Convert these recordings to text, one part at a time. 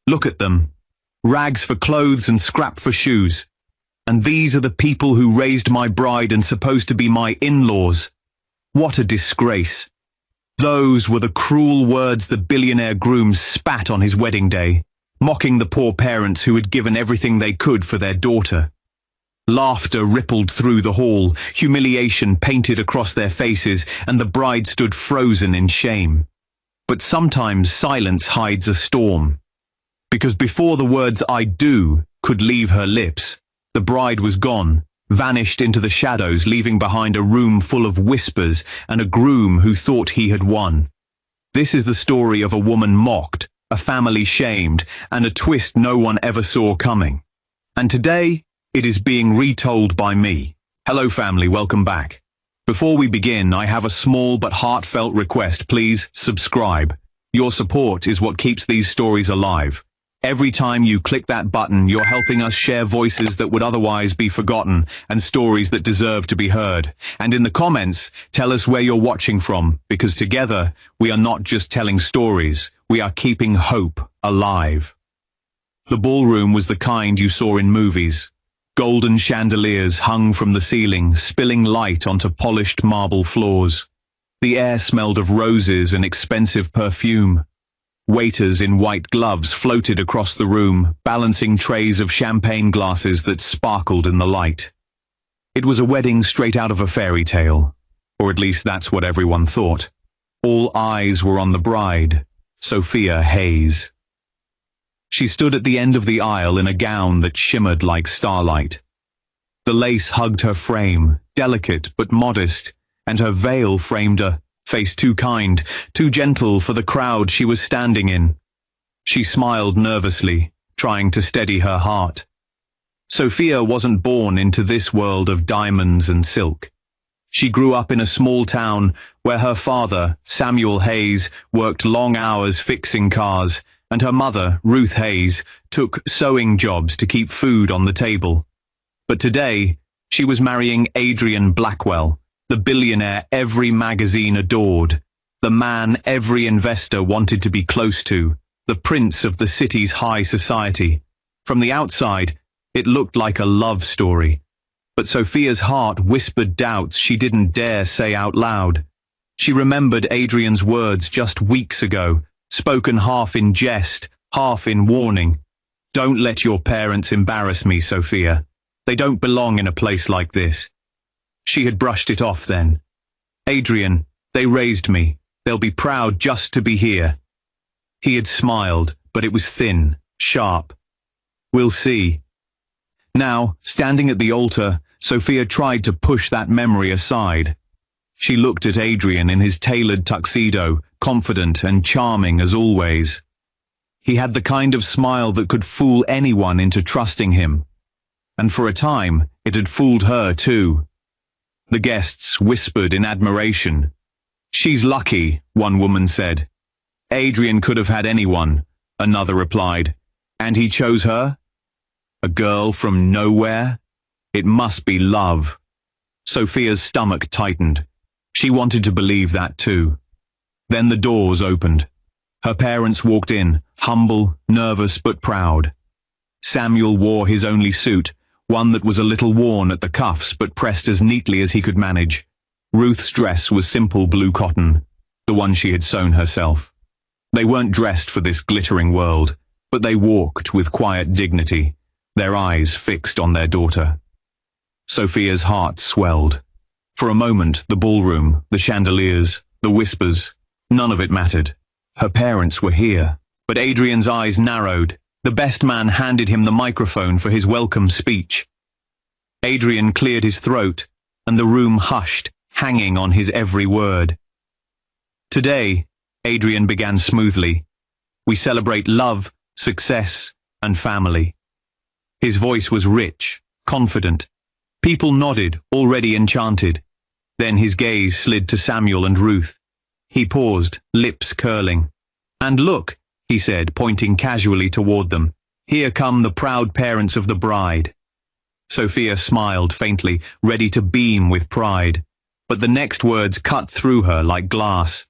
Look at them. Rags for clothes and scrap for shoes. And these are the people who raised my bride and supposed to be my in-laws. What a disgrace. Those were the cruel words the billionaire groom spat on his wedding day, mocking the poor parents who had given everything they could for their daughter. Laughter rippled through the hall, humiliation painted across their faces, and the bride stood frozen in shame. But sometimes silence hides a storm. Because before the words "I do" could leave her lips, the bride was gone, vanished into the shadows, leaving behind a room full of whispers and a groom who thought he had won. This is the story of a woman mocked, a family shamed, and a twist no one ever saw coming. And today, it is being retold by me. Hello family, welcome back. Before we begin, I have a small but heartfelt request. Please subscribe. Your support is what keeps these stories alive. Every time you click that button, you're helping us share voices that would otherwise be forgotten and stories that deserve to be heard. And in the comments, tell us where you're watching from, because together, we are not just telling stories, we are keeping hope alive. The ballroom was the kind you saw in movies. Golden chandeliers hung from the ceiling, spilling light onto polished marble floors. The air smelled of roses and expensive perfume. Waiters in white gloves floated across the room, balancing trays of champagne glasses that sparkled in the light. It was a wedding straight out of a fairy tale, or at least that's what everyone thought. All eyes were on the bride, Sophia Hayes. She stood at the end of the aisle in a gown that shimmered like starlight. The lace hugged her frame, delicate but modest, and her veil framed a face too kind, too gentle for the crowd she was standing in. She smiled nervously, trying to steady her heart. Sophia wasn't born into this world of diamonds and silk. She grew up in a small town where her father, Samuel Hayes, worked long hours fixing cars, and her mother, Ruth Hayes, took sewing jobs to keep food on the table. But today, she was marrying Adrian Blackwell, the billionaire every magazine adored, the man every investor wanted to be close to, the prince of the city's high society. From the outside, it looked like a love story, but Sophia's heart whispered doubts she didn't dare say out loud. She remembered Adrian's words just weeks ago, spoken half in jest, half in warning. "Don't let your parents embarrass me, Sophia. They don't belong in a place like this." She had brushed it off then. "Adrian, they raised me. They'll be proud just to be here." He had smiled, but it was thin, sharp. "We'll see." Now, standing at the altar, Sophia tried to push that memory aside. She looked at Adrian in his tailored tuxedo, confident and charming as always. He had the kind of smile that could fool anyone into trusting him. And for a time, it had fooled her too. The guests whispered in admiration. "She's lucky," one woman said. "Adrian could have had anyone," another replied. "And he chose her? A girl from nowhere? It must be love." Sophia's stomach tightened. She wanted to believe that too. Then the doors opened. Her parents walked in, humble, nervous but proud. Samuel wore his only suit, one that was a little worn at the cuffs but pressed as neatly as he could manage. Ruth's dress was simple blue cotton, the one she had sewn herself. They weren't dressed for this glittering world, but they walked with quiet dignity, their eyes fixed on their daughter. Sophia's heart swelled. For a moment, the ballroom, the chandeliers, the whispers, none of it mattered. Her parents were here, but Adrian's eyes narrowed. The best man handed him the microphone for his welcome speech. Adrian cleared his throat, and the room hushed, hanging on his every word. "Today," Adrian began smoothly, "we celebrate love, success, and family." His voice was rich, confident. People nodded, already enchanted. Then his gaze slid to Samuel and Ruth. He paused, lips curling. "And look," he said, pointing casually toward them. "Here come the proud parents of the bride." Sophia smiled faintly, ready to beam with pride. But the next words cut through her like glass.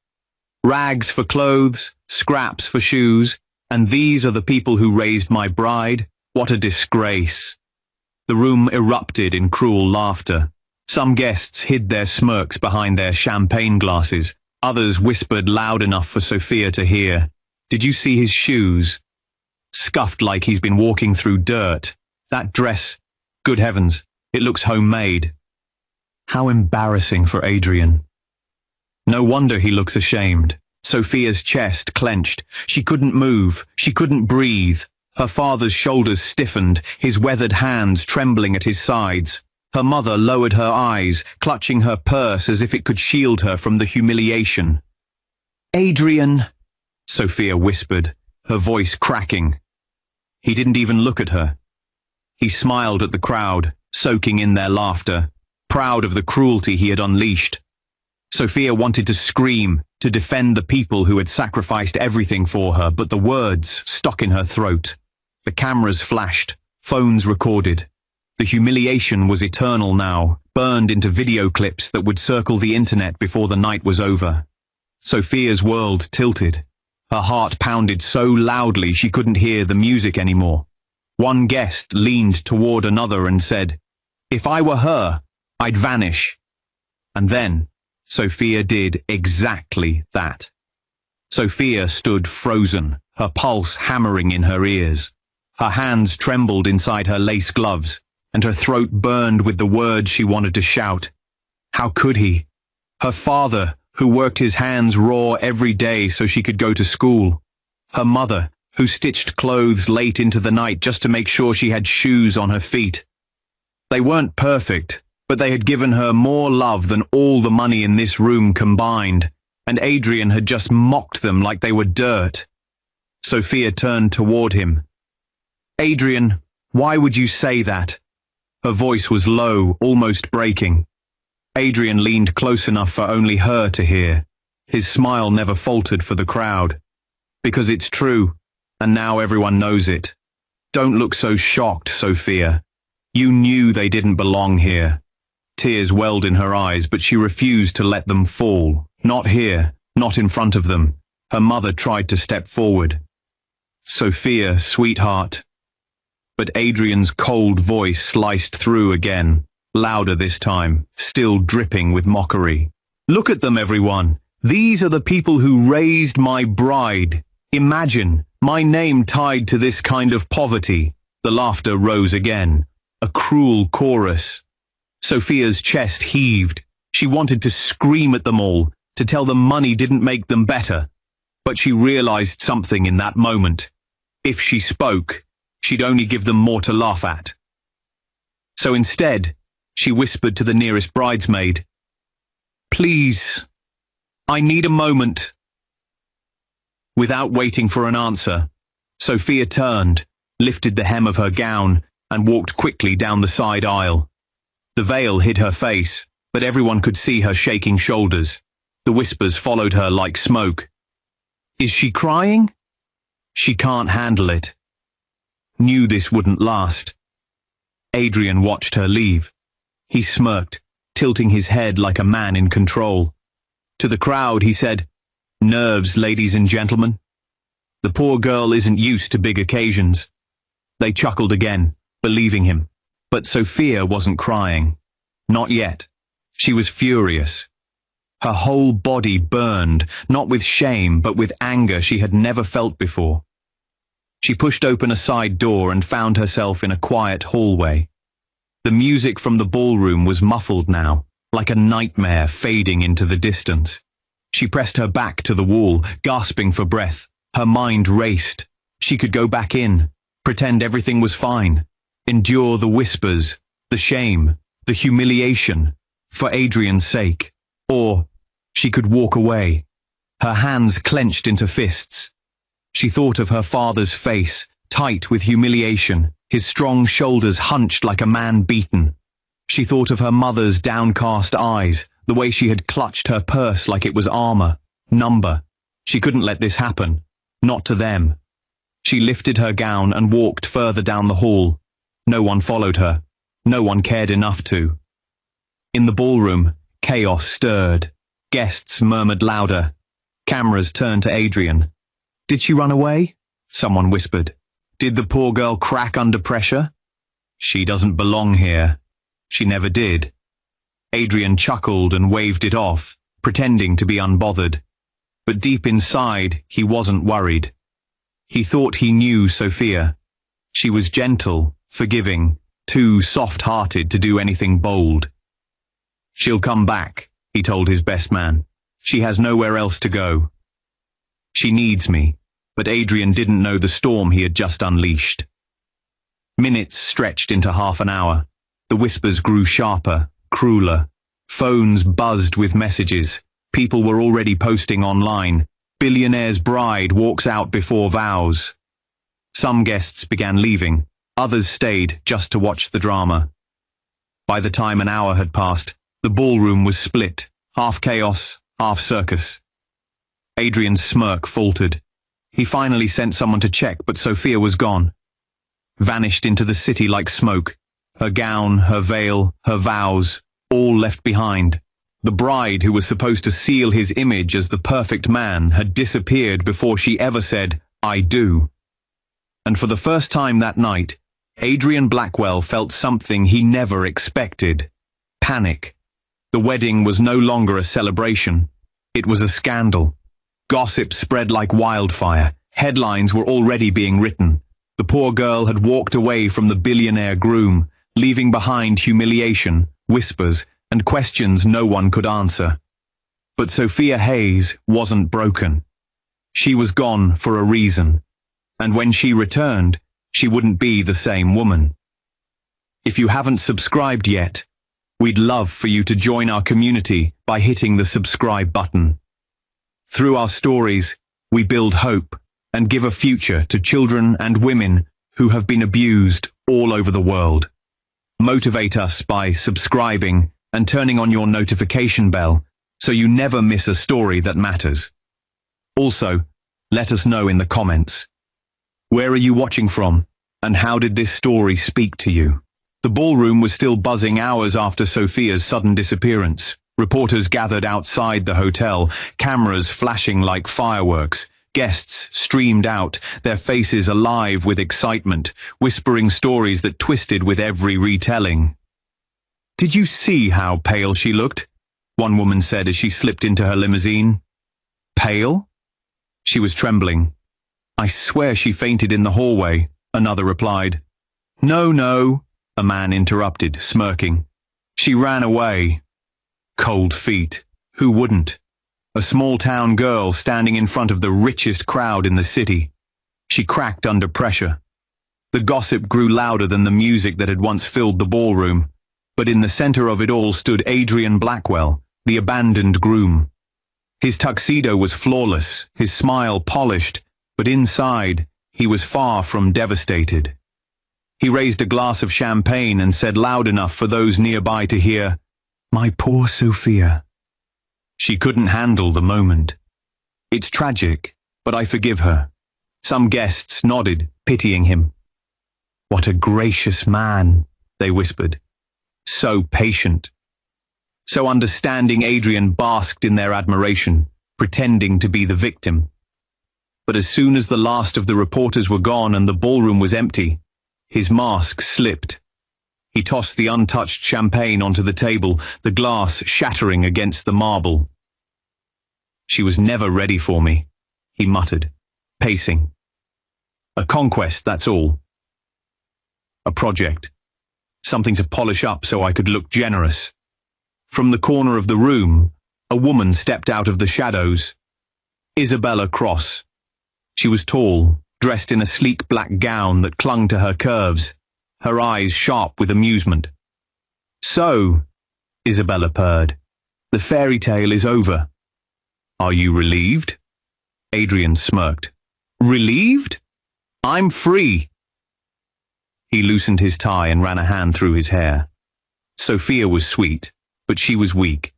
"Rags for clothes, scraps for shoes, And these are the people who raised my bride? What a disgrace. The room erupted in cruel laughter. Some guests hid their smirks behind their champagne glasses. Others whispered loud enough for Sophia to hear. Did you see his shoes? Scuffed like he's been walking through dirt. That dress, good heavens, it looks homemade. How embarrassing for Adrian. No wonder he looks ashamed. Sophia's chest clenched. She couldn't move. She couldn't breathe. Her father's shoulders stiffened, his weathered hands trembling at his sides. Her mother lowered her eyes, clutching her purse as if it could shield her from the humiliation. Adrian, Sophia whispered, her voice cracking. He didn't even look at her. He smiled at the crowd, soaking in their laughter, proud of the cruelty he had unleashed. Sophia wanted to scream, to defend the people who had sacrificed everything for her, but the words stuck in her throat. The cameras flashed, phones recorded. The humiliation was eternal now, burned into video clips that would circle the internet before the night was over. Sophia's world tilted. Her heart pounded so loudly she couldn't hear the music anymore. One guest leaned toward another and said, "If I were her, I'd vanish." And then Sophia did exactly that. Sophia stood frozen, her pulse hammering in her ears. Her hands trembled inside her lace gloves, and her throat burned with the words she wanted to shout. How could he? Her father, who worked his hands raw every day so she could go to school. Her mother, who stitched clothes late into the night just to make sure she had shoes on her feet. They weren't perfect, but they had given her more love than all the money in this room combined, and Adrian had just mocked them like they were dirt. Sophia turned toward him. Adrian, why would you say that? Her voice was low, almost breaking. Adrian leaned close enough for only her to hear. His smile never faltered for the crowd. Because it's true, and now everyone knows it. Don't look so shocked, Sophia. You knew they didn't belong here. Tears welled in her eyes, but she refused to let them fall. Not here, not in front of them. Her mother tried to step forward. Sophia, sweetheart. But Adrian's cold voice sliced through again, louder this time, still dripping with mockery. Look at them, everyone. These are the people who raised my bride. Imagine, my name tied to this kind of poverty. The laughter rose again, a cruel chorus. Sophia's chest heaved. She wanted to scream at them all, to tell them money didn't make them better. But she realized something in that moment. If she spoke, she'd only give them more to laugh at. So instead, she whispered to the nearest bridesmaid, "Please, I need a moment." Without waiting for an answer, Sophia turned, lifted the hem of her gown, and walked quickly down the side aisle. The veil hid her face, but everyone could see her shaking shoulders. The whispers followed her like smoke. Is she crying? She can't handle it. Knew this wouldn't last. Adrian watched her leave. He smirked, tilting his head like a man in control. To the crowd he said, "Nerves, ladies and gentlemen. The poor girl isn't used to big occasions." They chuckled again, believing him. But Sophia wasn't crying. Not yet. She was furious. Her whole body burned, not with shame, but with anger she had never felt before. She pushed open a side door and found herself in a quiet hallway. The music from the ballroom was muffled now, like a nightmare fading into the distance. She pressed her back to the wall, gasping for breath. Her mind raced. She could go back in, pretend everything was fine, endure the whispers, the shame, the humiliation, for Adrian's sake. Or she could walk away, her hands clenched into fists. She thought of her father's face, tight with humiliation, his strong shoulders hunched like a man beaten. She thought of her mother's downcast eyes, the way she had clutched her purse like it was armor, number. She couldn't let this happen, not to them. She lifted her gown and walked further down the hall. No one followed her. No one cared enough to. In the ballroom, chaos stirred. Guests murmured louder. Cameras turned to Adrian. Did she run away? someone whispered. Did the poor girl crack under pressure? She doesn't belong here. She never did. Adrian chuckled and waved it off, pretending to be unbothered. But deep inside, he wasn't worried. He thought he knew Sophia. She was gentle, forgiving, too soft-hearted to do anything bold. She'll come back, he told his best man. She has nowhere else to go. She needs me, but Adrian didn't know the storm he had just unleashed. Minutes stretched into half an hour. The whispers grew sharper, crueler. Phones buzzed with messages. People were already posting online. Billionaire's bride walks out before vows. Some guests began leaving. Others stayed just to watch the drama. By the time an hour had passed, the ballroom was split, half chaos, half circus. Adrian's smirk faltered. He finally sent someone to check, but Sophia was gone. Vanished into the city like smoke. Her gown, her veil, her vows, all left behind. The bride who was supposed to seal his image as the perfect man had disappeared before she ever said, "I do." And for the first time that night, Adrian Blackwell felt something he never expected. Panic. The wedding was no longer a celebration. It was a scandal. Gossip spread like wildfire. Headlines were already being written. The poor girl had walked away from the billionaire groom, leaving behind humiliation, whispers, and questions no one could answer. But Sophia Hayes wasn't broken. She was gone for a reason. And when she returned, she wouldn't be the same woman. If you haven't subscribed yet, we'd love for you to join our community by hitting the subscribe button. Through our stories, we build hope and give a future to children and women who have been abused all over the world. Motivate us by subscribing and turning on your notification bell so you never miss a story that matters. Also, let us know in the comments. Where are you watching from, and how did this story speak to you? The ballroom was still buzzing hours after Sophia's sudden disappearance. Reporters gathered outside the hotel, cameras flashing like fireworks. Guests streamed out, their faces alive with excitement, whispering stories that twisted with every retelling. "Did you see how pale she looked?" one woman said as she slipped into her limousine. "Pale?" She was trembling. "I swear she fainted in the hallway," another replied. No, a man interrupted, smirking. "She ran away." Cold feet. Who wouldn't? A small-town girl standing in front of the richest crowd in the city. She cracked under pressure. The gossip grew louder than the music that had once filled the ballroom, but in the center of it all stood Adrian Blackwell, the abandoned groom. His tuxedo was flawless, his smile polished, but inside, he was far from devastated. He raised a glass of champagne and said loud enough for those nearby to hear, "My poor Sophia." She couldn't handle the moment. "It's tragic, but I forgive her." Some guests nodded, pitying him. "What a gracious man," they whispered. "So patient." So understanding. Adrian basked in their admiration, pretending to be the victim. But as soon as the last of the reporters were gone and the ballroom was empty, his mask slipped. He tossed the untouched champagne onto the table, the glass shattering against the marble. "She was never ready for me," he muttered, pacing. "A conquest, that's all. A project. Something to polish up so I could look generous." From the corner of the room, a woman stepped out of the shadows. Isabella Cross. She was tall, dressed in a sleek black gown that clung to her curves, her eyes sharp with amusement. "So," Isabella purred, "the fairy tale is over. Are you relieved?" Adrian smirked. "Relieved? I'm free." He loosened his tie and ran a hand through his hair. Sophia was sweet, but she was weak.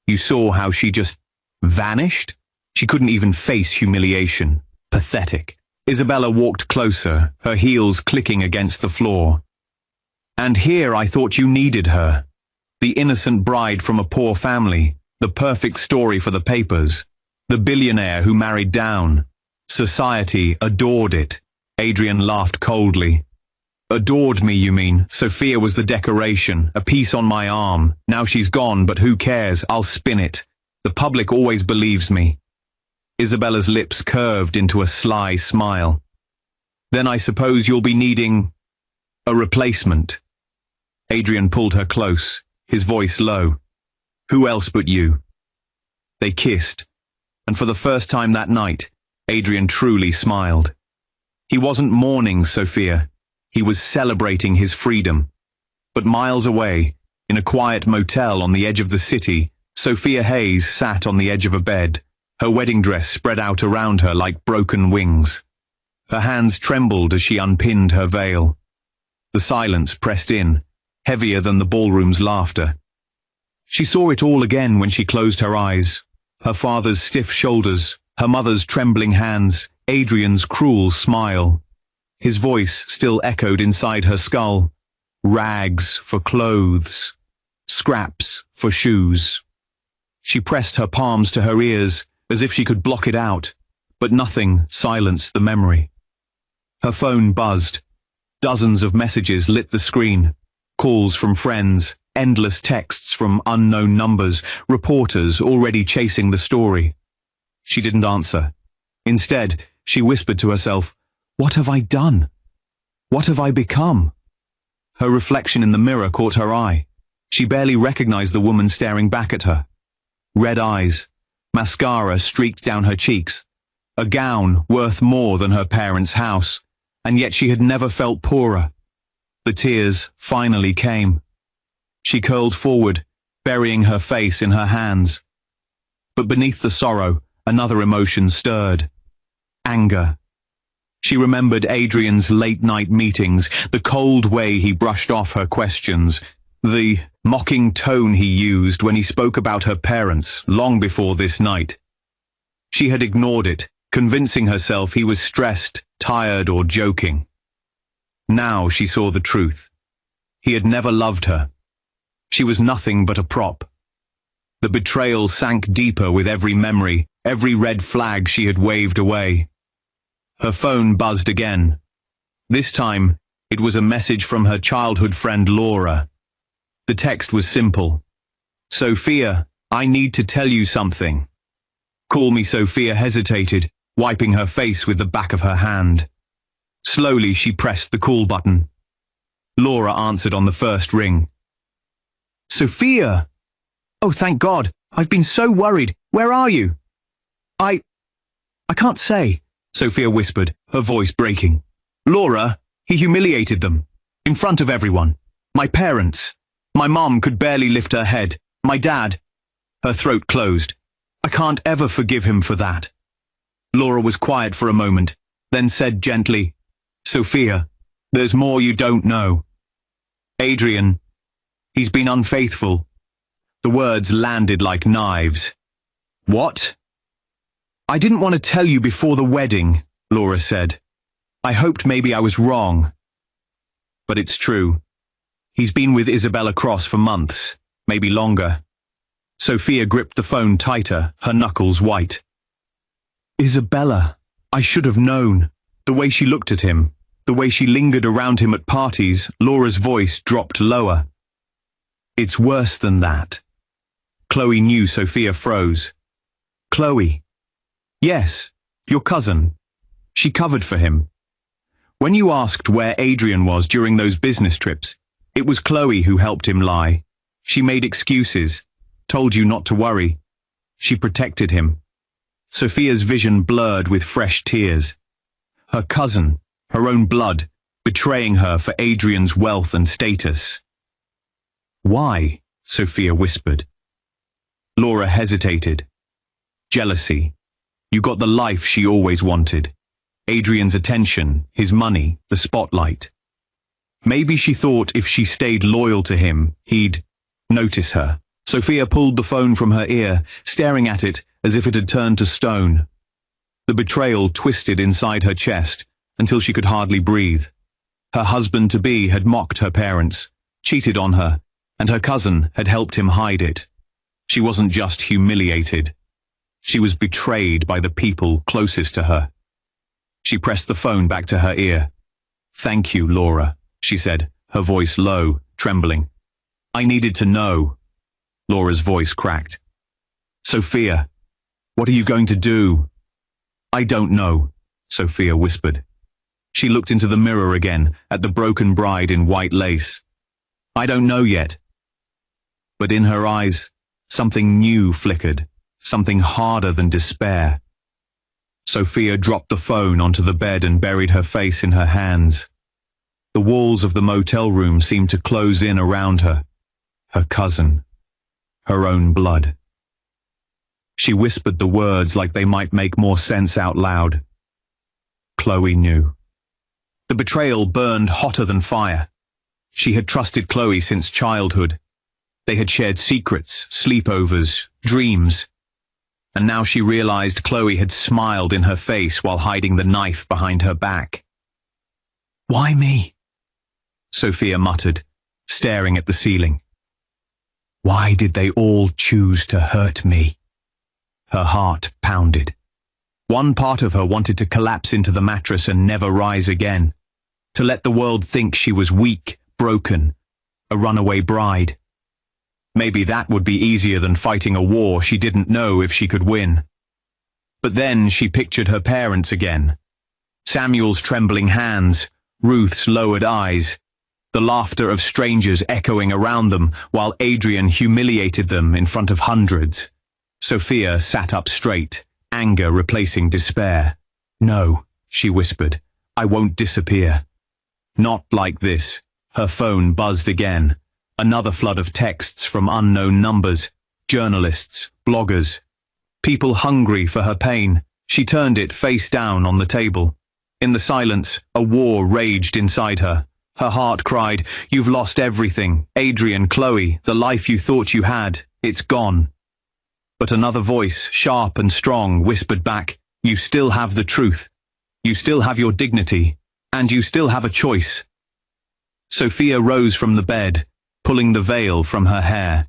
You saw how she just vanished? She couldn't even face humiliation. Pathetic. Isabella walked closer, her heels clicking against the floor. "And here I thought you needed her. The innocent bride from a poor family, the perfect story for the papers, the billionaire who married down. Society adored it. Adrian laughed coldly. Adored me, you mean? Sophia was the decoration, a piece on my arm. Now she's gone, but who cares? I'll spin it. The public always believes me. Isabella's lips curved into a sly smile. Then I suppose you'll be needing a replacement. Adrian pulled her close, his voice low. Who else but you? They kissed, and for the first time that night, Adrian truly smiled. He wasn't mourning Sophia. He was celebrating his freedom. But miles away, in a quiet motel on the edge of the city, Sophia Hayes sat on the edge of a bed, her wedding dress spread out around her like broken wings. Her hands trembled as she unpinned her veil. The silence pressed in, heavier than the ballroom's laughter. She saw it all again when she closed her eyes. Her father's stiff shoulders, her mother's trembling hands, Adrian's cruel smile. His voice still echoed inside her skull. Rags for clothes. Scraps for shoes. She pressed her palms to her ears, as if she could block it out, but nothing silenced the memory. Her phone buzzed. Dozens of messages lit the screen. Calls from friends, endless texts from unknown numbers, reporters already chasing the story. She didn't answer. Instead, she whispered to herself, "What have I done? What have I become?" Her reflection in the mirror caught her eye. She barely recognized the woman staring back at her. Red eyes, mascara streaked down her cheeks, a gown worth more than her parents' house, and yet she had never felt poorer. The tears finally came. She curled forward, burying her face in her hands. But beneath the sorrow, another emotion stirred. Anger. She remembered Adrian's late-night meetings, the cold way he brushed off her questions, the mocking tone he used when he spoke about her parents long before this night. She had ignored it, convincing herself he was stressed, tired, or joking. Now she saw the truth. He had never loved her. She was nothing but a prop. The betrayal sank deeper with every memory, every red flag she had waved away. Her phone buzzed again. This time, it was a message from her childhood friend Laura. The text was simple. "Sophia, I need to tell you something." "Call me." Sophia hesitated, wiping her face with the back of her hand. Slowly she pressed the call button. Laura answered on the first ring. "Sophia! Oh, thank God. I've been so worried. Where are you?" I can't say," Sophia whispered, her voice breaking. "Laura, he humiliated them. In front of everyone. My parents. My mom could barely lift her head. My dad." Her throat closed. "I can't ever forgive him for that." Laura was quiet for a moment, then said gently, "Sophia, there's more you don't know. Adrian, he's been unfaithful." The words landed like knives. "What?" "I didn't want to tell you before the wedding," Laura said. "I hoped maybe I was wrong. But it's true. He's been with Isabella Cross for months, maybe longer." Sophia gripped the phone tighter, her knuckles white. "Isabella, I should have known." The way she looked at him, the way she lingered around him at parties, Laura's voice dropped lower. "It's worse than that." Chloe knew. Sophia froze. "Chloe?" "Yes, your cousin. She covered for him. When you asked where Adrian was during those business trips, it was Chloe who helped him lie. She made excuses, told you not to worry. She protected him." Sophia's vision blurred with fresh tears. Her cousin, her own blood, betraying her for Adrian's wealth and status. "Why?" Sophia whispered. Laura hesitated. "Jealousy. You got the life she always wanted. Adrian's attention, his money, the spotlight. Maybe she thought if she stayed loyal to him, he'd notice her." Sophia pulled the phone from her ear, staring at it as if it had turned to stone. The betrayal twisted inside her chest until she could hardly breathe. Her husband-to-be had mocked her parents, cheated on her, and her cousin had helped him hide it. She wasn't just humiliated. She was betrayed by the people closest to her. She pressed the phone back to her ear. "Thank you, Laura," she said, her voice low, trembling. "I needed to know." Laura's voice cracked. "Sophia, what are you going to do?" "I don't know," Sophia whispered. She looked into the mirror again, at the broken bride in white lace. "I don't know yet." But in her eyes, something new flickered, something harder than despair. Sophia dropped the phone onto the bed and buried her face in her hands. The walls of the motel room seemed to close in around her. Her cousin. Her own blood. She whispered the words like they might make more sense out loud. Chloe knew. The betrayal burned hotter than fire. She had trusted Chloe since childhood. They had shared secrets, sleepovers, dreams. And now she realized Chloe had smiled in her face while hiding the knife behind her back. "Why me?" Sophia muttered, staring at the ceiling. "Why did they all choose to hurt me?" Her heart pounded. One part of her wanted to collapse into the mattress and never rise again, to let the world think she was weak, broken, a runaway bride. Maybe that would be easier than fighting a war she didn't know if she could win. But then she pictured her parents again. Samuel's trembling hands, Ruth's lowered eyes, the laughter of strangers echoing around them while Adrian humiliated them in front of hundreds. Sophia sat up straight, anger replacing despair. "No," she whispered, "I won't disappear." Not like this. Her phone buzzed again. Another flood of texts from unknown numbers, journalists, bloggers, people hungry for her pain. She turned it face down on the table. In the silence, a war raged inside her. Her heart cried, "You've lost everything. Adrian, Chloe, the life you thought you had, it's gone." But another voice, sharp and strong, whispered back, "You still have the truth. You still have your dignity. And you still have a choice." Sophia rose from the bed, pulling the veil from her hair.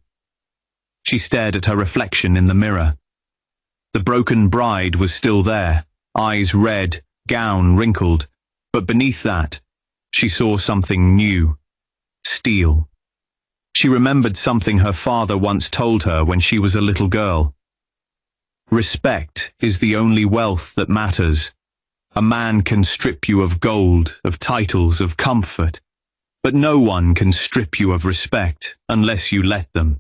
She stared at her reflection in the mirror. The broken bride was still there, eyes red, gown wrinkled, but beneath that, she saw something new. Steel. She remembered something her father once told her when she was a little girl. "Respect is the only wealth that matters. A man can strip you of gold, of titles, of comfort, but no one can strip you of respect unless you let them."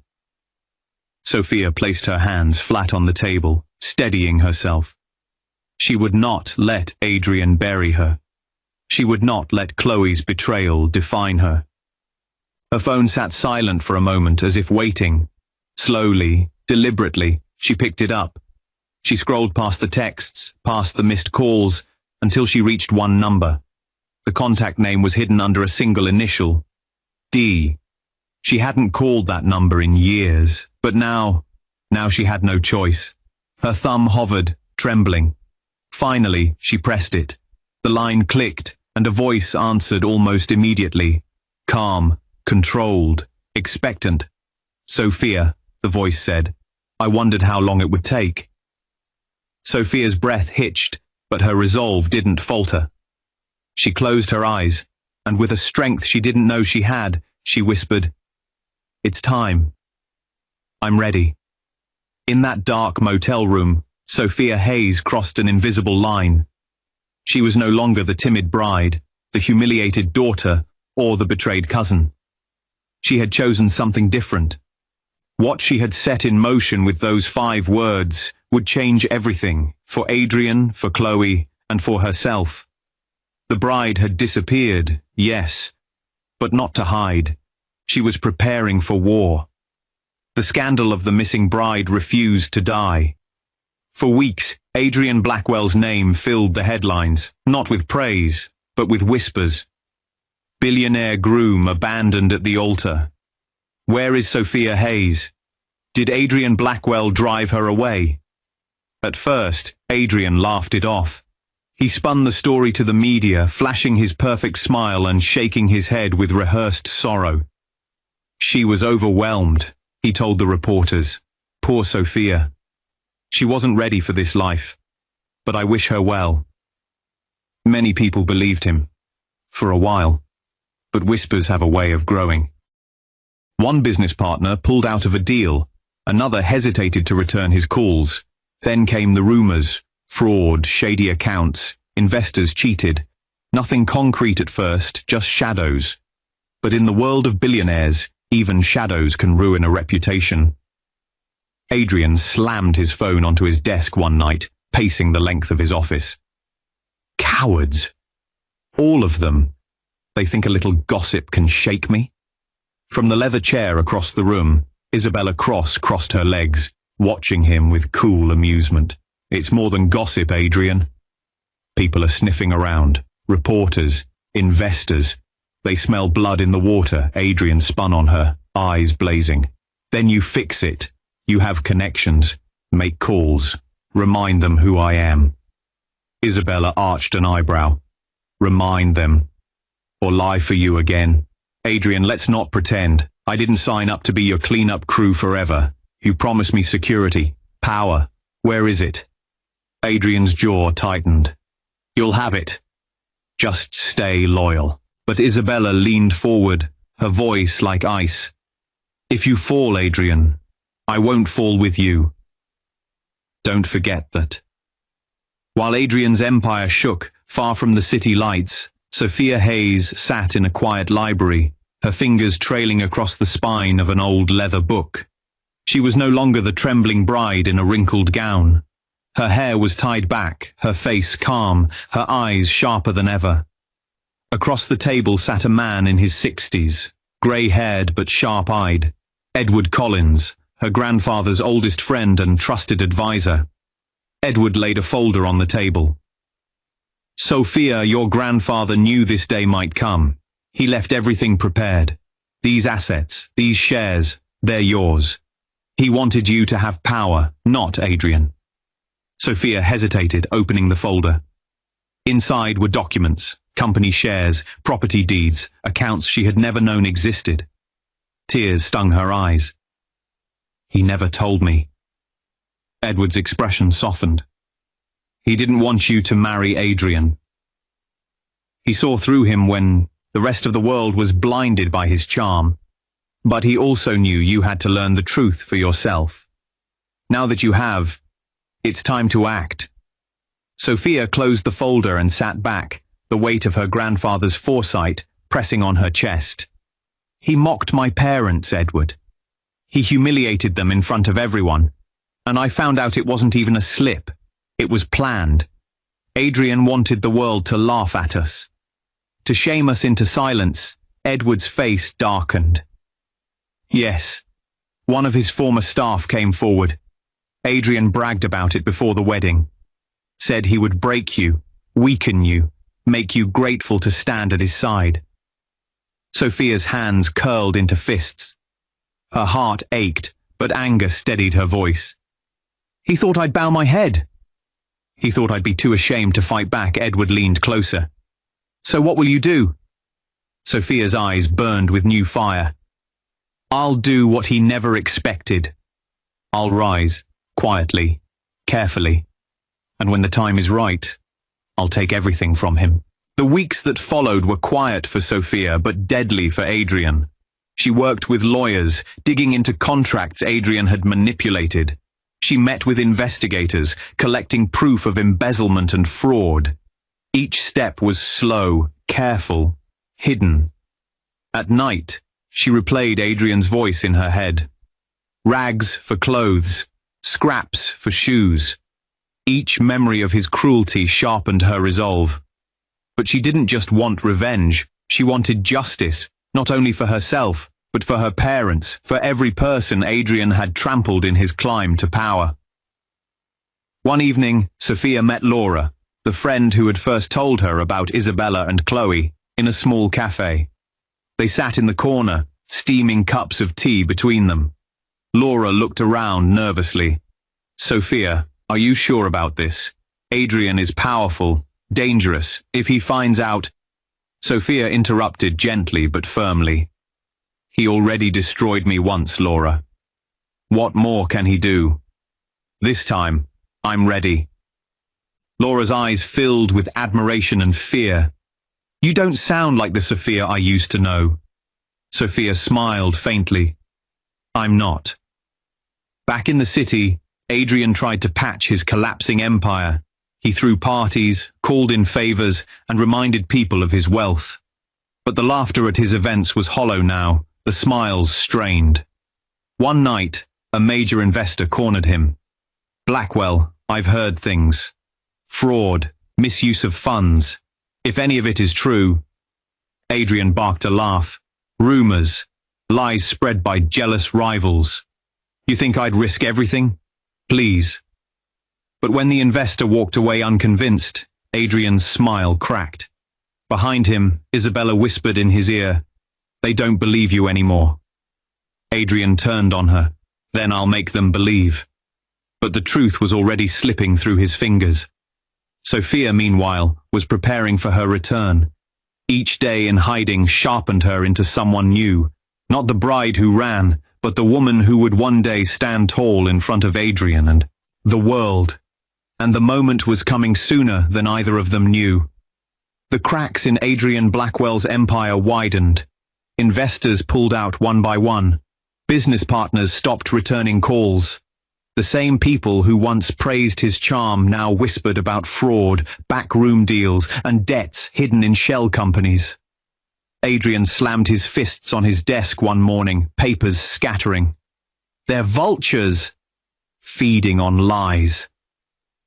Sophia placed her hands flat on the table, steadying herself. She would not let Adrian bury her. She would not let Chloe's betrayal define her. Her phone sat silent for a moment as if waiting. Slowly, deliberately, she picked it up. She scrolled past the texts, past the missed calls, until she reached one number. The contact name was hidden under a single initial. D. She hadn't called that number in years, but now she had no choice. Her thumb hovered, trembling. Finally, she pressed it. The line clicked, and a voice answered almost immediately. Calm, controlled, expectant. "Sophia," the voice said. "I wondered how long it would take." Sophia's breath hitched, but her resolve didn't falter. She closed her eyes, and with a strength she didn't know she had, she whispered, "It's time. I'm ready." In that dark motel room, Sophia Hayes crossed an invisible line. She was no longer the timid bride, the humiliated daughter, or the betrayed cousin. She had chosen something different. What she had set in motion with those 5 words would change everything, for Adrian, for Chloe, and for herself. The bride had disappeared, yes, but not to hide. She was preparing for war. The scandal of the missing bride refused to die. For weeks, Adrian Blackwell's name filled the headlines, not with praise, but with whispers. Billionaire groom abandoned at the altar. Where is Sophia Hayes? Did Adrian Blackwell drive her away? At first, Adrian laughed it off. He spun the story to the media, flashing his perfect smile and shaking his head with rehearsed sorrow. She was overwhelmed, he told the reporters. Poor Sophia. She wasn't ready for this life, but I wish her well. Many people believed him. For a while. But whispers have a way of growing. One business partner pulled out of a deal. Another hesitated to return his calls. Then came the rumors. Fraud, shady accounts, investors cheated. Nothing concrete at first, just shadows. But in the world of billionaires, even shadows can ruin a reputation. Adrian slammed his phone onto his desk one night, pacing the length of his office. Cowards. All of them. They think a little gossip can shake me? From the leather chair across the room, Isabella crossed her legs, watching him with cool amusement. It's more than gossip, Adrian. People are sniffing around. Reporters, investors. They smell blood in the water. Adrian spun on her, eyes blazing. Then you fix it. You have connections. Make calls. Remind them who I am. Isabella arched an eyebrow. Remind them. Or lie for you again. Adrian, let's not pretend. I didn't sign up to be your cleanup crew forever. You promised me security, power. Where is it? Adrian's jaw tightened. You'll have it. Just stay loyal. But Isabella leaned forward, her voice like ice. If you fall, Adrian, I won't fall with you. Don't forget that. While Adrian's empire shook, far from the city lights, Sophia Hayes sat in a quiet library, her fingers trailing across the spine of an old leather book. She was no longer the trembling bride in a wrinkled gown. Her hair was tied back, her face calm, her eyes sharper than ever. Across the table sat a man in his 60s, grey-haired but sharp-eyed. Edward Collins, her grandfather's oldest friend and trusted advisor. Edward laid a folder on the table. Sophia, your grandfather knew this day might come. He left everything prepared. These assets, these shares, they're yours. He wanted you to have power, not Adrian. Sophia hesitated, opening the folder. Inside were documents, company shares, property deeds, accounts she had never known existed. Tears stung her eyes. He never told me. Edward's expression softened. He didn't want you to marry Adrian. He saw through him when the rest of the world was blinded by his charm. But he also knew you had to learn the truth for yourself. Now that you have, it's time to act. Sophia closed the folder and sat back, the weight of her grandfather's foresight pressing on her chest. He mocked my parents, Edward. He humiliated them in front of everyone, and I found out it wasn't even a slip. It was planned. Adrian wanted the world to laugh at us. To shame us into silence, Edward's face darkened. Yes, one of his former staff came forward. Adrian bragged about it before the wedding. Said he would break you, weaken you, make you grateful to stand at his side. Sophia's hands curled into fists. Her heart ached, but anger steadied her voice. He thought I'd bow my head. He thought I'd be too ashamed to fight back. Edward leaned closer. So what will you do? Sophia's eyes burned with new fire. I'll do what he never expected. I'll rise, quietly, carefully, and when the time is right, I'll take everything from him. The weeks that followed were quiet for Sophia, but deadly for Adrian. She worked with lawyers, digging into contracts Adrian had manipulated. She met with investigators, collecting proof of embezzlement and fraud. Each step was slow, careful, hidden. At night, she replayed Adrian's voice in her head. Rags for clothes, scraps for shoes. Each memory of his cruelty sharpened her resolve. But she didn't just want revenge, she wanted justice, not only for herself, but for her parents, for every person Adrian had trampled in his climb to power. One evening, Sophia met Laura, the friend who had first told her about Isabella and Chloe, in a small cafe. They sat in the corner, steaming cups of tea between them. Laura looked around nervously. Sophia, are you sure about this? Adrian is powerful, dangerous. If he finds out... Sophia interrupted gently but firmly. He already destroyed me once, Laura. What more can he do? This time, I'm ready. Laura's eyes filled with admiration and fear. "You don't sound like the Sophia I used to know." Sophia smiled faintly. "I'm not." Back in the city, Adrian tried to patch his collapsing empire. He threw parties, called in favors, and reminded people of his wealth. But the laughter at his events was hollow now, the smiles strained. One night, a major investor cornered him. "Blackwell, I've heard things. Fraud, misuse of funds. If any of it is true—" Adrian barked a laugh. "Rumors, lies spread by jealous rivals. You think I'd risk everything? Please." But when the investor walked away unconvinced, Adrian's smile cracked. Behind him, Isabella whispered in his ear, "They don't believe you anymore." Adrian turned on her. "Then I'll make them believe." But the truth was already slipping through his fingers. Sophia, meanwhile, was preparing for her return. Each day in hiding sharpened her into someone new, not the bride who ran, but the woman who would one day stand tall in front of Adrian and the world. And the moment was coming sooner than either of them knew. The cracks in Adrian Blackwell's empire widened. Investors pulled out one by one. Business partners stopped returning calls. The same people who once praised his charm now whispered about fraud, backroom deals, and debts hidden in shell companies. Adrian slammed his fists on his desk one morning, papers scattering. "They're vultures!" Feeding on lies.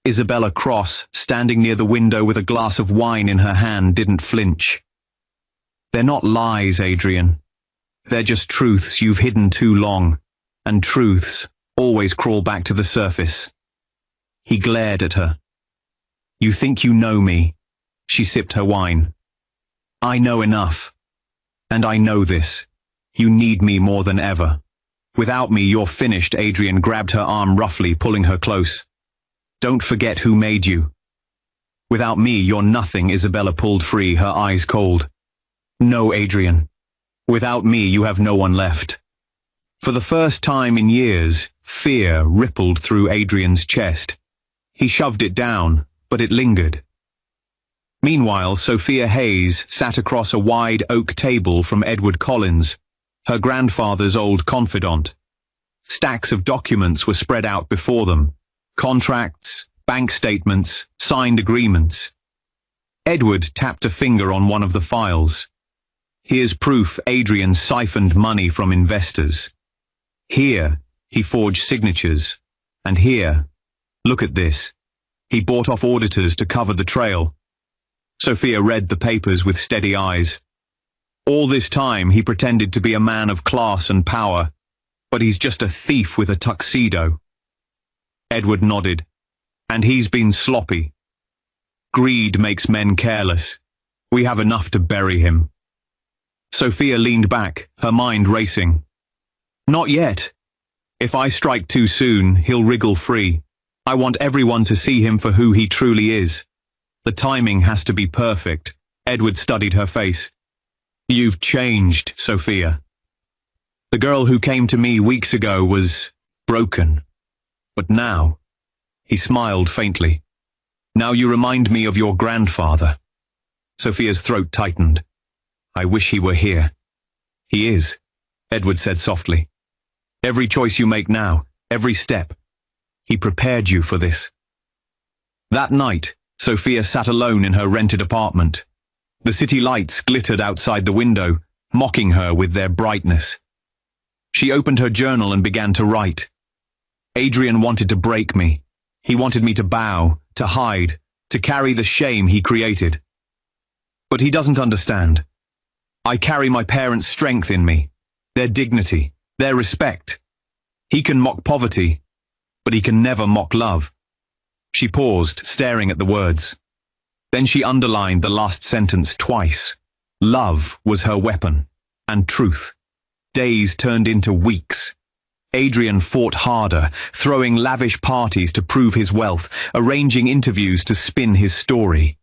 Isabella Cross, standing near the window with a glass of wine in her hand, didn't flinch. "They're not lies, Adrian. They're just truths you've hidden too long, and truths always crawl back to the surface." He glared at her. "You think you know me?" She sipped her wine. "I know enough. And I know this. You need me more than ever. Without me, you're finished." Adrian grabbed her arm roughly, pulling her close. "Don't forget who made you." "Without me, you're nothing." Isabella pulled free, her eyes cold. "No, Adrian. Without me, you have no one left." For the first time in years, fear rippled through Adrian's chest. He shoved it down, but it lingered. Meanwhile, Sophia Hayes sat across a wide oak table from Edward Collins, her grandfather's old confidant. Stacks of documents were spread out before them. Contracts, bank statements, signed agreements. Edward tapped a finger on one of the files. "Here's proof Adrian siphoned money from investors. Here, he forged signatures. And here, look at this. He bought off auditors to cover the trail." Sophia read the papers with steady eyes. "All this time he pretended to be a man of class and power, but he's just a thief with a tuxedo." Edward nodded. "And he's been sloppy. Greed makes men careless. We have enough to bury him." Sophia leaned back, her mind racing. "Not yet. If I strike too soon, he'll wriggle free. I want everyone to see him for who he truly is. The timing has to be perfect." Edward studied her face. "You've changed, Sophia. The girl who came to me weeks ago was broken. But now," he smiled faintly, "now you remind me of your grandfather." Sophia's throat tightened. "I wish he were here." "He is," Edward said softly. "Every choice you make now, every step. He prepared you for this." That night, Sophia sat alone in her rented apartment. The city lights glittered outside the window, mocking her with their brightness. She opened her journal and began to write. "Adrian wanted to break me. He wanted me to bow, to hide, to carry the shame he created. But he doesn't understand. I carry my parents' strength in me, their dignity, their respect. He can mock poverty, but he can never mock love." She paused, staring at the words. Then she underlined the last sentence twice. Love was her weapon, and truth. Days turned into weeks. Adrian fought harder, throwing lavish parties to prove his wealth, arranging interviews to spin his story.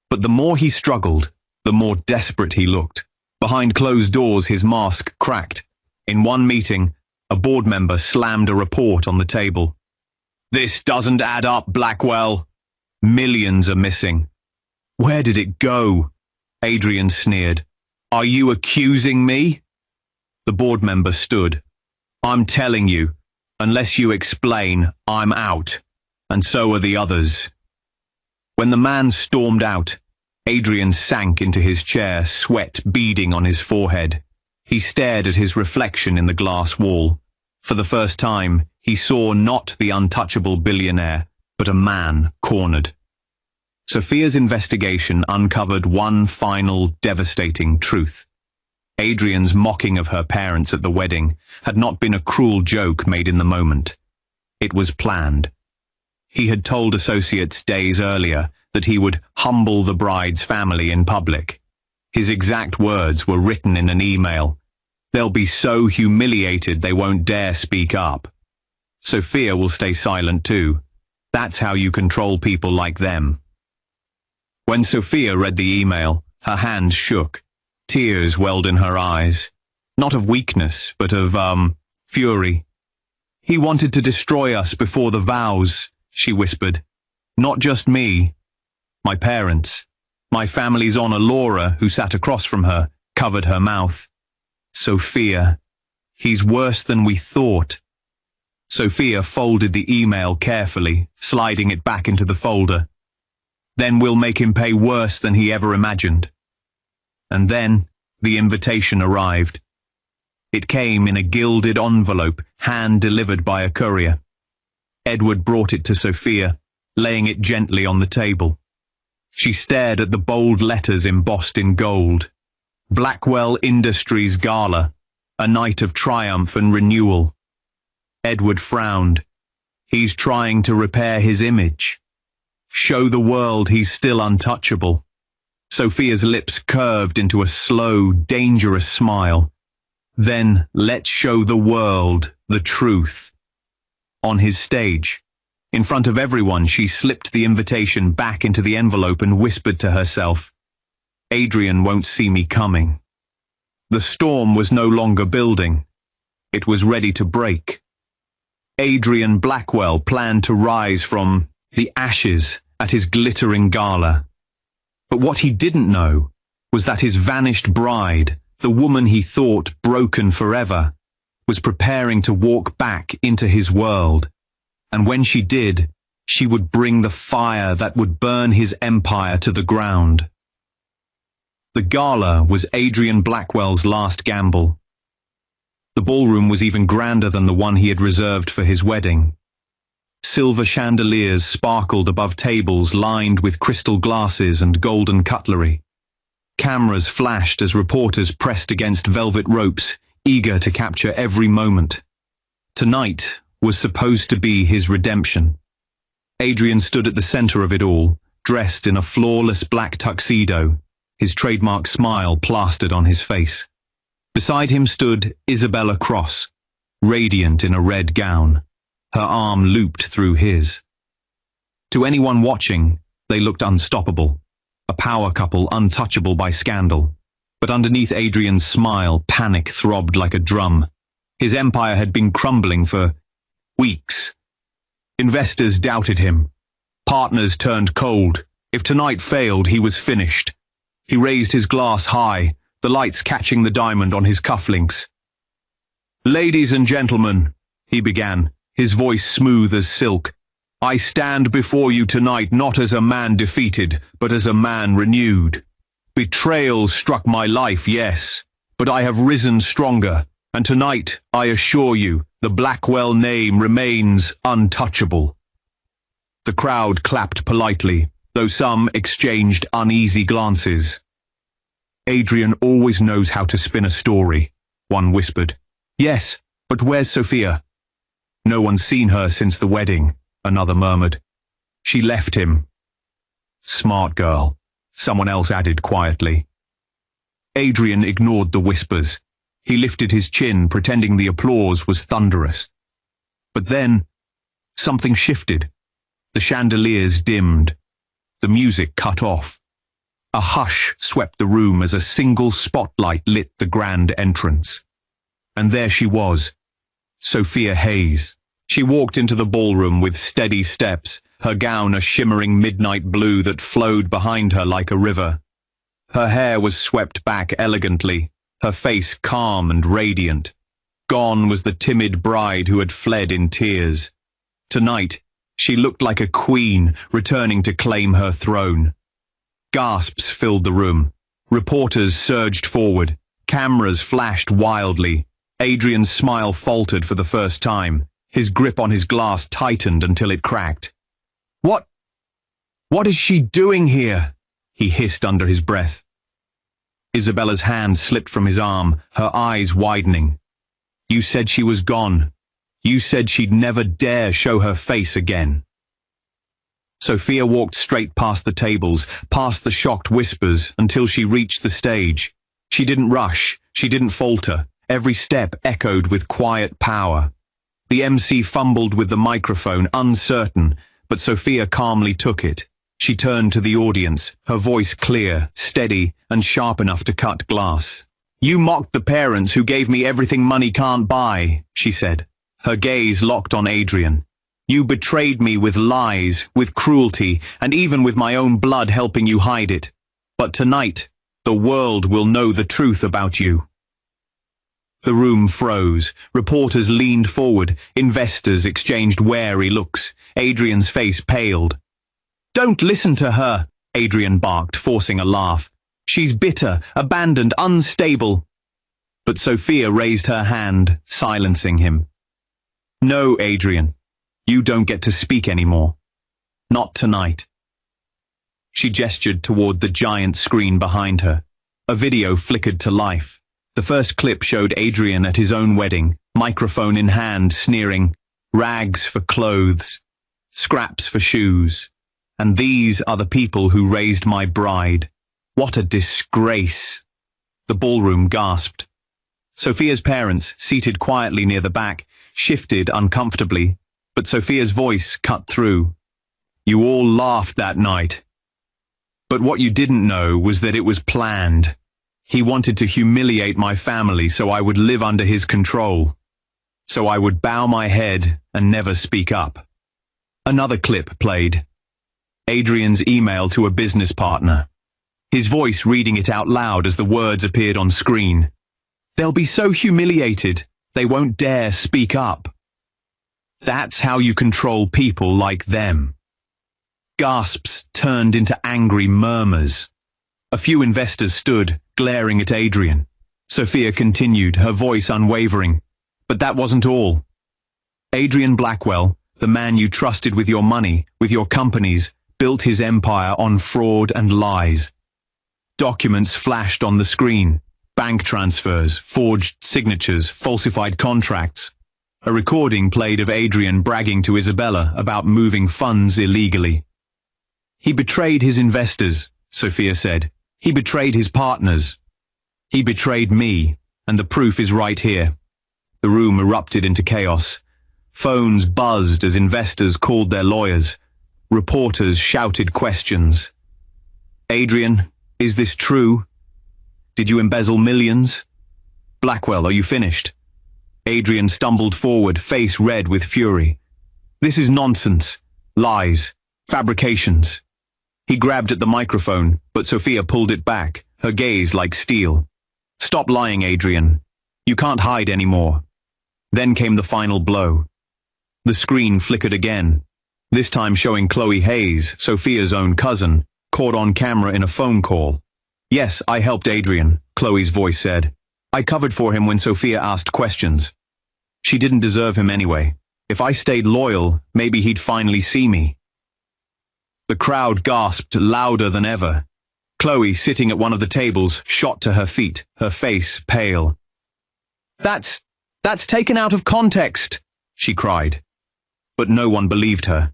But the more he struggled, the more desperate he looked. Behind closed doors, his mask cracked. In one meeting, a board member slammed a report on the table. "This doesn't add up, Blackwell. Millions are missing. Where did it go? Adrian sneered. Are you accusing me? The board member stood. I'm telling you, unless you explain, I'm out, and so are the others. When the man stormed out, Adrian sank into his chair, sweat beading on his forehead. He stared at his reflection in the glass wall. For the first time, he saw not the untouchable billionaire, but a man cornered. Sophia's investigation uncovered one final, devastating truth. Adrian's mocking of her parents at the wedding had not been a cruel joke made in the moment. It was planned. He had told associates days earlier that he would humble the bride's family in public. His exact words were written in an email. They'll be so humiliated they won't dare speak up. Sophia will stay silent too. That's how you control people like them. When Sophia read the email, her hands shook. Tears welled in her eyes. Not of weakness, but of, fury. He wanted to destroy us before the vows, she whispered. Not just me. My parents. My family's honor. Laura, who sat across from her, covered her mouth. Sophia. He's worse than we thought. Sophia folded the email carefully, sliding it back into the folder. Then we'll make him pay worse than he ever imagined. And then the invitation arrived. It came in a gilded envelope, hand-delivered by a courier. Edward brought it to Sophia, laying it gently on the table. She stared at the bold letters embossed in gold. Blackwell Industries Gala, a night of triumph and renewal. Edward frowned. He's trying to repair his image. Show the world he's still untouchable. Sophia's lips curved into a slow, dangerous smile. Then let's show the world the truth. On his stage, in front of everyone, she slipped the invitation back into the envelope and whispered to herself, Adrian won't see me coming. The storm was no longer building. It was ready to break. Adrian Blackwell planned to rise from the ashes at his glittering gala. But what he didn't know was that his vanished bride, the woman he thought broken forever, was preparing to walk back into his world. And when she did, she would bring the fire that would burn his empire to the ground. The gala was Adrian Blackwell's last gamble. The ballroom was even grander than the one he had reserved for his wedding. Silver chandeliers sparkled above tables lined with crystal glasses and golden cutlery. Cameras flashed as reporters pressed against velvet ropes, eager to capture every moment. Tonight was supposed to be his redemption. Adrian stood at the center of it all, dressed in a flawless black tuxedo, his trademark smile plastered on his face. Beside him stood Isabella Cross, radiant in a red gown, her arm looped through his. To anyone watching, they looked unstoppable, a power couple untouchable by scandal. But underneath Adrian's smile, panic throbbed like a drum. His empire had been crumbling for weeks. Investors doubted him. Partners turned cold. If tonight failed, he was finished. He raised his glass high, the lights catching the diamond on his cufflinks. Ladies and gentlemen, he began, his voice smooth as silk, I stand before you tonight not as a man defeated, but as a man renewed. Betrayal struck my life, yes, but I have risen stronger, and tonight, I assure you, the Blackwell name remains untouchable. The crowd clapped politely, though some exchanged uneasy glances. Adrian always knows how to spin a story, one whispered. Yes, but where's Sophia? No one's seen her since the wedding, another murmured. She left him. Smart girl, someone else added quietly. Adrian ignored the whispers. He lifted his chin, pretending the applause was thunderous. But then, something shifted. The chandeliers dimmed. The music cut off. A hush swept the room as a single spotlight lit the grand entrance. And there she was, Sophia Hayes. She walked into the ballroom with steady steps, her gown a shimmering midnight blue that flowed behind her like a river. Her hair was swept back elegantly, her face calm and radiant. Gone was the timid bride who had fled in tears. Tonight, she looked like a queen returning to claim her throne. Gasps filled the room. Reporters surged forward. Cameras flashed wildly. Adrian's smile faltered for the first time. His grip on his glass tightened until it cracked. What is she doing here?" he hissed under his breath. Isabella's hand slipped from his arm, her eyes widening. "You said she was gone. You said she'd never dare show her face again." Sophia walked straight past the tables, past the shocked whispers, until she reached the stage. She didn't rush, she didn't falter. Every step echoed with quiet power. The MC fumbled with the microphone, uncertain, but Sophia calmly took it. She turned to the audience, her voice clear, steady, and sharp enough to cut glass. "You mocked the parents who gave me everything money can't buy," she said. Her gaze locked on Adrian. "You betrayed me with lies, with cruelty, and even with my own blood helping you hide it. But tonight, the world will know the truth about you." The room froze. Reporters leaned forward. Investors exchanged wary looks. Adrian's face paled. "Don't listen to her," Adrian barked, forcing a laugh. "She's bitter, abandoned, unstable." But Sophia raised her hand, silencing him. "No, Adrian. You don't get to speak anymore. Not tonight." She gestured toward the giant screen behind her. A video flickered to life. The first clip showed Adrian at his own wedding, microphone in hand, sneering, "Rags for clothes, scraps for shoes. And these are the people who raised my bride. What a disgrace." The ballroom gasped. Sophia's parents, seated quietly near the back, shifted uncomfortably, but Sophia's voice cut through. "You all laughed that night. But what you didn't know was that it was planned. He wanted to humiliate my family so I would live under his control. So I would bow my head and never speak up." Another clip played. Adrian's email to a business partner. His voice reading it out loud as the words appeared on screen. "They'll be so humiliated, they won't dare speak up. That's how you control people like them." Gasps turned into angry murmurs. A few investors stood, glaring at Adrian. Sophia continued, her voice unwavering. "But that wasn't all. Adrian Blackwell, the man you trusted with your money, with your companies, built his empire on fraud and lies. Documents flashed on the screen. Bank transfers, forged signatures, falsified contracts. A recording played of Adrian bragging to Isabella about moving funds illegally. "He betrayed his investors," Sophia said. "He betrayed his partners. He betrayed me, and the proof is right here." The room erupted into chaos. Phones buzzed as investors called their lawyers. Reporters shouted questions. "Adrian, is this true? Did you embezzle millions? Blackwell, are you finished?" Adrian stumbled forward, face red with fury. "This is nonsense. Lies. Fabrications." He grabbed at the microphone, but Sophia pulled it back, her gaze like steel. "Stop lying, Adrian. You can't hide anymore." Then came the final blow. The screen flickered again, this time showing Chloe Hayes, Sophia's own cousin, caught on camera in a phone call. "Yes, I helped Adrian," Chloe's voice said. "I covered for him when Sophia asked questions. She didn't deserve him anyway. If I stayed loyal, maybe he'd finally see me." The crowd gasped louder than ever. Chloe, sitting at one of the tables, shot to her feet, her face pale. That's taken out of context," she cried. But no one believed her.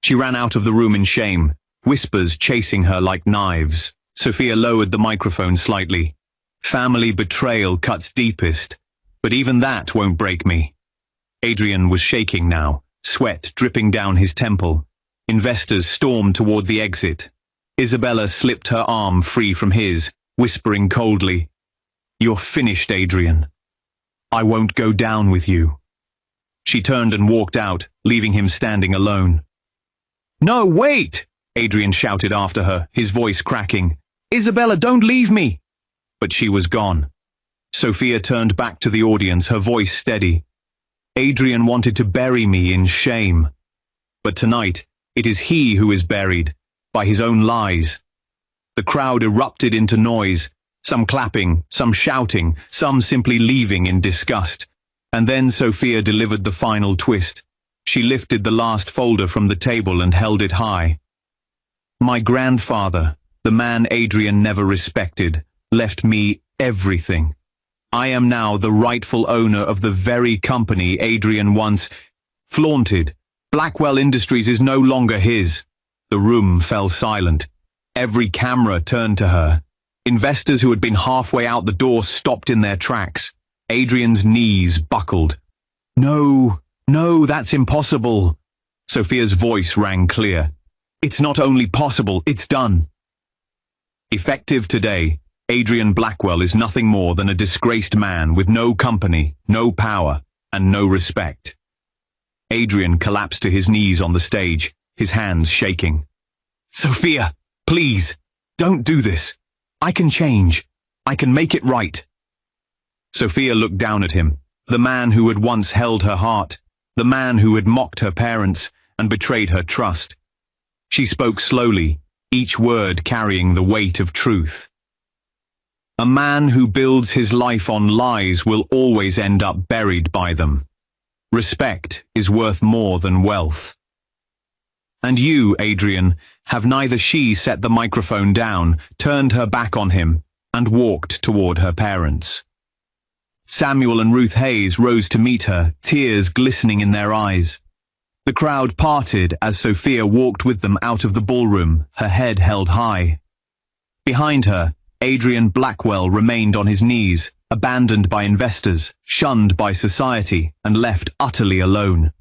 She ran out of the room in shame, whispers chasing her like knives. Sophia lowered the microphone slightly. "Family betrayal cuts deepest, but even that won't break me." Adrian was shaking now, sweat dripping down his temple. Investors stormed toward the exit. Isabella slipped her arm free from his, whispering coldly, "You're finished, Adrian. I won't go down with you." She turned and walked out, leaving him standing alone. No, wait! Adrian shouted after her, his voice cracking. Isabella, don't leave me! But she was gone. Sophia turned back to the audience, her voice steady. Adrian wanted to bury me in shame. But tonight, it is he who is buried, by his own lies. The crowd erupted into noise, some clapping, some shouting, some simply leaving in disgust. And then Sophia delivered the final twist. She lifted the last folder from the table and held it high. My grandfather, the man Adrian never respected, left me everything. I am now the rightful owner of the very company Adrian once flaunted. Blackwell Industries is no longer his. The room fell silent. Every camera turned to her. Investors who had been halfway out the door stopped in their tracks. Adrian's knees buckled. No, that's impossible. Sophia's voice rang clear. It's not only possible, it's done. Effective today, Adrian Blackwell is nothing more than a disgraced man with no company, no power, and no respect. Adrian collapsed to his knees on the stage, his hands shaking. Sophia, please, don't do this. I can change. I can make it right. Sophia looked down at him, the man who had once held her heart, the man who had mocked her parents and betrayed her trust. She spoke slowly, each word carrying the weight of truth. A man who builds his life on lies will always end up buried by them. Respect is worth more than wealth. And you, Adrian, have neither. She set the microphone down, turned her back on him, and walked toward her parents. Samuel and Ruth Hayes rose to meet her, tears glistening in their eyes. The crowd parted as Sophia walked with them out of the ballroom, her head held high. Behind her, Adrian Blackwell remained on his knees, abandoned by investors, shunned by society, and left utterly alone.